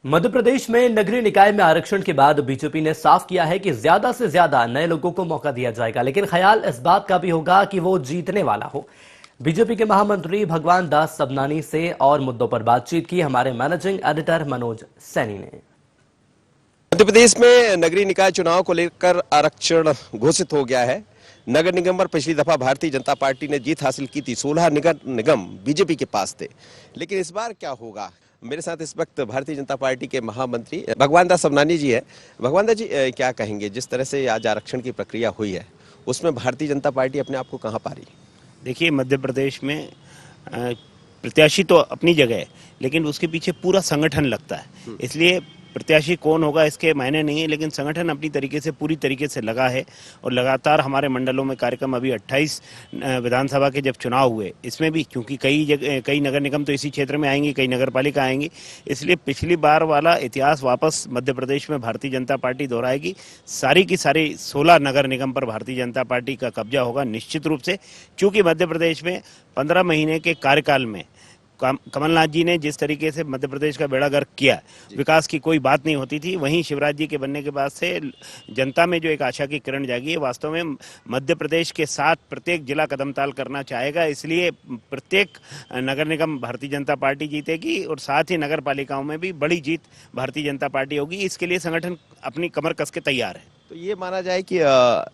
मध्य प्रदेश में नगरीय निकाय में आरक्षण के बाद बीजेपी ने साफ किया है कि ज्यादा से ज्यादा नए लोगों को मौका दिया जाएगा, लेकिन ख्याल इस बात का भी होगा कि वो जीतने वाला हो। बीजेपी के महामंत्री भगवान दास सबनानी से और मुद्दों पर बातचीत की हमारे मैनेजिंग एडिटर मनोज सैनी ने। मध्य प्रदेश में नगरीय निकाय चुनाव को लेकर आरक्षण घोषित हो गया है। नगर निगम पर पिछली दफा भारतीय जनता पार्टी ने जीत हासिल की थी। 16 नगर निगम बीजेपी के पास थे, लेकिन इस बार क्या होगा। मेरे साथ इस वक्त भारतीय जनता पार्टी के महामंत्री भगवान दास सबनानी जी है। भगवान दास जी, क्या कहेंगे, जिस तरह से आज आरक्षण की प्रक्रिया हुई है उसमें भारतीय जनता पार्टी अपने आप को कहां पा रही है? देखिए, मध्य प्रदेश में प्रत्याशी तो अपनी जगह है, लेकिन उसके पीछे पूरा संगठन लगता है। इसलिए प्रत्याशी कौन होगा इसके मायने नहीं है, लेकिन संगठन अपनी तरीके से पूरी तरीके से लगा है। और लगातार हमारे मंडलों में कार्यक्रम, अभी 28 विधानसभा के जब चुनाव हुए, इसमें भी क्योंकि कई नगर निगम तो इसी क्षेत्र में आएंगी, कई नगर पालिका आएंगी, इसलिए पिछली बार वाला इतिहास वापस मध्य प्रदेश में भारतीय जनता पार्टी दोहराएगी। सारी की सारी 16 नगर निगम पर भारतीय जनता पार्टी का कब्जा होगा निश्चित रूप से, क्योंकि मध्य प्रदेश में 15 महीने के कार्यकाल में कमलनाथ जी ने जिस तरीके से मध्य प्रदेश का बेड़ा गर्क किया, विकास की कोई बात नहीं होती थी। वहीं शिवराज जी के बनने के बाद से जनता में जो एक आशा की किरण जागी है, वास्तव में मध्य प्रदेश के साथ प्रत्येक जिला कदमताल करना चाहेगा। इसलिए प्रत्येक नगर निगम भारतीय जनता पार्टी जीतेगी और साथ ही नगर पालिकाओं में भी बड़ी जीत भारतीय जनता पार्टी होगी। इसके लिए संगठन अपनी कमर कस के तैयार है। तो ये माना जाए कि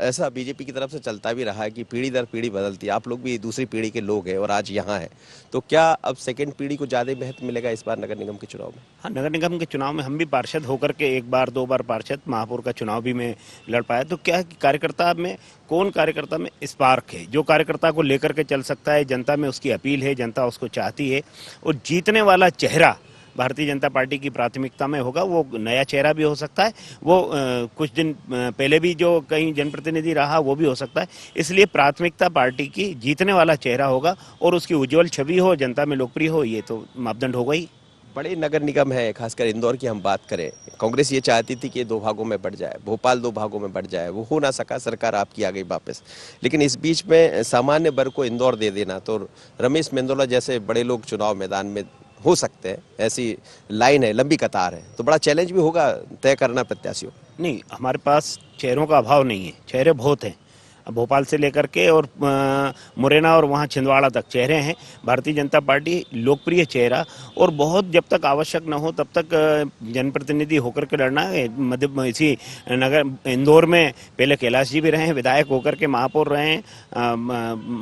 ऐसा बीजेपी की तरफ से चलता भी रहा है कि पीढ़ी दर पीढ़ी बदलती है। आप लोग भी दूसरी पीढ़ी के लोग हैं और आज यहाँ हैं, तो क्या अब सेकंड पीढ़ी को ज्यादा महत्व मिलेगा इस बार नगर निगम के चुनाव में? हाँ, नगर निगम के चुनाव में हम भी पार्षद होकर के एक बार 2 बार पार्षद, महापौर का चुनाव भी मैं लड़ पाया। तो क्या है कि कार्यकर्ता में स्पार्क है, जो कार्यकर्ता को लेकर के चल सकता है। जनता में उसकी अपील है, जनता उसको चाहती है, और जीतने वाला चेहरा भारतीय जनता पार्टी की प्राथमिकता में होगा। वो नया चेहरा भी हो सकता है, वो कुछ दिन पहले भी जो कहीं जनप्रतिनिधि रहा वो भी हो सकता है। इसलिए प्राथमिकता पार्टी की जीतने वाला चेहरा होगा और उसकी उज्जवल छवि हो, जनता में लोकप्रिय हो, ये तो मापदंड होगा ही। बड़े नगर निगम है, खासकर इंदौर की हम बात करें, कांग्रेस ये चाहती थी कि 2 भागों में बढ़ जाए, भोपाल 2 भागों में बढ़ जाए, वो हो ना सका, सरकार आपकी आ गई वापस। लेकिन इस बीच में सामान्य वर्ग को इंदौर दे देना, तो रमेश मेंदोला जैसे बड़े लोग चुनाव मैदान में हो सकते हैं, ऐसी लाइन है, लंबी कतार है, तो बड़ा चैलेंज भी होगा तय करना प्रत्याशियों। नहीं, हमारे पास चेहरों का अभाव नहीं है, चेहरे बहुत हैं। भोपाल से लेकर के और मुरैना और वहाँ छिंदवाड़ा तक चेहरे हैं। भारतीय जनता पार्टी लोकप्रिय चेहरा, और बहुत जब तक आवश्यक न हो तब तक जनप्रतिनिधि होकर के लड़ना है। इसी नगर इंदौर में पहले कैलाश जी भी रहे हैं विधायक होकर के, महापौर रहे हैं,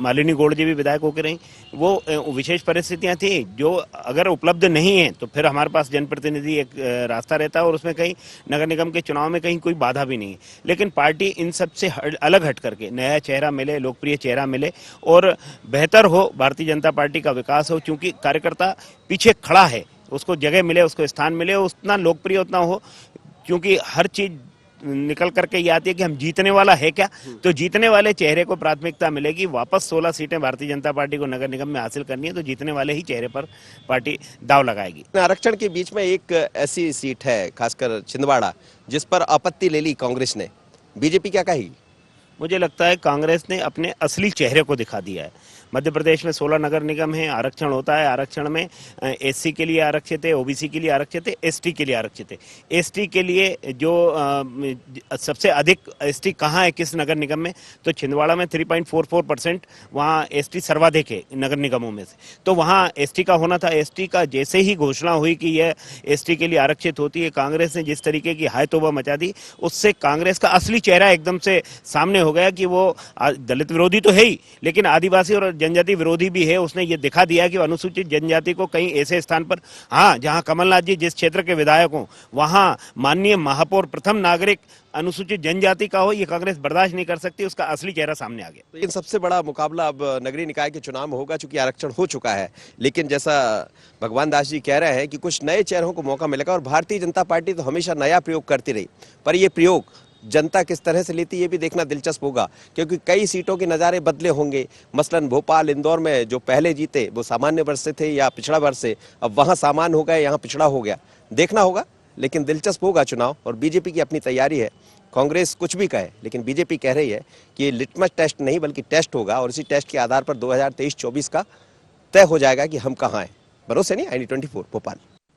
मालिनी गौड़ जी भी विधायक होकर रही। वो विशेष परिस्थितियाँ थी जो अगर उपलब्ध नहीं है तो फिर हमारे पास जनप्रतिनिधि एक रास्ता रहता है, और उसमें कहीं नगर निगम के चुनाव में कहीं कोई बाधा भी नहीं है। लेकिन पार्टी इन सब से अलग हट करके नया चेहरा मिले, लोकप्रिय चेहरा मिले, और बेहतर हो भारतीय जनता पार्टी का विकास हो। क्योंकि कार्यकर्ता पीछे खड़ा है, उसको जगह मिले, उसको स्थान मिले, उतना लोकप्रिय उतना हो। क्योंकि हर चीज निकल करके ये आती है कि हम जीतने वाला है क्या, तो जीतने वाले चेहरे को प्राथमिकता मिलेगी। वापस 16 सीटें भारतीय जनता पार्टी को नगर निगम में हासिल करनी है, तो जीतने वाले ही चेहरे पर पार्टी दाव लगाएगी। आरक्षण के बीच में एक ऐसी सीट है, खासकर छिंदवाड़ा, जिस पर आपत्ति ले ली कांग्रेस ने, बीजेपी क्या कहेगी? मुझे लगता है कांग्रेस ने अपने असली चेहरे को दिखा दिया है। मध्य प्रदेश में 16 नगर निगम हैं, आरक्षण होता है। आरक्षण में एससी के लिए आरक्षित है, ओबीसी के लिए आरक्षित है, एसटी के लिए आरक्षित है। एसटी के लिए जो सबसे अधिक एसटी कहाँ है, किस नगर निगम में, तो छिंदवाड़ा में 3.44% वहाँ एसटी सर्वाधिक है नगर निगमों में से। तो वहाँ एसटी का होना था। एसटी का जैसे ही घोषणा हुई कि यह एसटी के लिए आरक्षित होती है, कांग्रेस ने जिस तरीके की हाय तौबा मचा दी, उससे कांग्रेस का असली चेहरा एकदम से सामने हो गया कि वो दलित विरोधी तो है ही, लेकिन आदिवासी और जनजाति विरोधी भी है। उसने ये दिखा दिया कि अनुसूचित जनजाति को कहीं ऐसे स्थान पर, हाँ, जहां कमलनाथ जी जिस क्षेत्र के विधायक हों, वहां माननीय महापौर प्रथम नागरिक अनुसूचित जनजाति का हो, ये कांग्रेस बर्दाश्त नहीं कर सकती। उसका असली चेहरा सामने आ गया। लेकिन सबसे बड़ा मुकाबला अब नगरीय निकाय के चुनाव में होगा, चूंकि आरक्षण हो चुका है। लेकिन जैसा भगवान दास जी कह रहे हैं कि कुछ नए चेहरों को मौका मिलेगा, और भारतीय जनता पार्टी तो हमेशा नया प्रयोग करती रही, पर ये प्रयोग जनता किस तरह से लेती है ये भी देखना दिलचस्प होगा। क्योंकि कई सीटों के नज़ारे बदले होंगे। मसलन भोपाल, इंदौर में जो पहले जीते वो सामान्य वर्ग से थे या पिछड़ा वर्ग से, अब वहां सामान्य हो गए, यहाँ पिछड़ा हो गया, देखना होगा। लेकिन दिलचस्प होगा चुनाव, और बीजेपी की अपनी तैयारी है। कांग्रेस कुछ भी कहे, लेकिन बीजेपी कह रही है कि ये लिटमस टेस्ट नहीं बल्कि टेस्ट होगा, और इसी टेस्ट के आधार पर 2023-24 का तय हो जाएगा कि हम कहाँ हैं। भरोसे नहीं, IND 24 भोपाल।